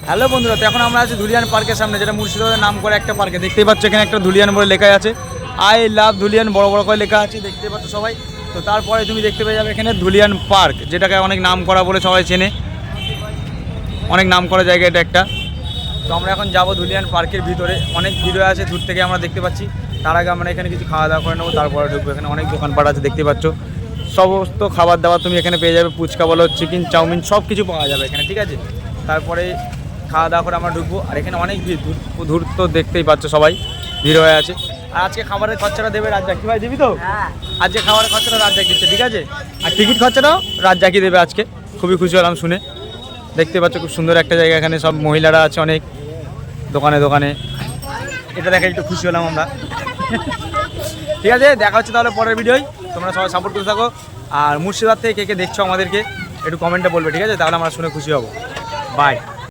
Hello বন্ধুরা, তো এখন আমরা আছি ধুলিয়ান পার্কের সামনে, যেটা মুর্শিদাবাদের নাম করে একটা পার্কে। দেখতেই পাচ্ছ এখানে একটা ধুলিয়ান বলে লেখা আছে, আই লাভ ধুলিয়ান বড় বড় করে লেখা আছে, দেখতে পাচ্ছ সবাই। তো তারপরে তুমি দেখতে পেয়ে যাবে এখানে ধুলিয়ান পার্ক, যেটাকে অনেক নাম করা বলে সবাই চেনে, অনেক নাম করা জায়গা এটা একটা। তো আমরা এখন যাবো ধুলিয়ান পার্কের ভিতরে, অনেক ভিড় আছে দূর থেকে আমরা দেখতে পাচ্ছি। তার আগে আমরা এখানে কিছু খাওয়া দাওয়া করে নেবো, তারপরে ঢুকবো। এখানে অনেক দোকানপাট আছে দেখতে পাচ্ছ, সমস্ত খাবার দাবার তুমি এখানে পেয়ে যাবে, ফুচকা বলো, চিকেন, চাউমিন, সব কিছু পাওয়া যাবে এখানে, ঠিক আছে। তারপরে খাওয়া দাওয়া করে আমরা ঢুকবো। আর এখানে অনেক ভিড়, দূর তো দেখতেই পাচ্ছ সবাই ভিড় হয়ে আছে। আর আজকে খাবারের খরচাটা দেবে রাজ্জাক, কি ভাই দিবি তো? আজকে খাবারের খরচাটা রাজ্জাক দিচ্ছে, ঠিক আছে। আর টিকিট খরচাটাও রাজ্জাকই দেবে আজকে। খুবই খুশি হলাম শুনে। দেখতে পাচ্ছ খুব সুন্দর একটা জায়গা, এখানে সব মহিলারা আছে অনেক, দোকানে দোকানে। এটা দেখে একটু খুশি হলাম আমরা। ঠিক আছে, দেখা হচ্ছে তাহলে পরের ভিডিওয়। তোমরা সবাই সাপোর্ট করে থাকো। আর মুর্শিদাবাদ থেকে কে কে দেখছো আমাদেরকে একটু কমেন্টে বলবে, ঠিক আছে, তাহলে আমরা শুনে খুশি হব। বাই।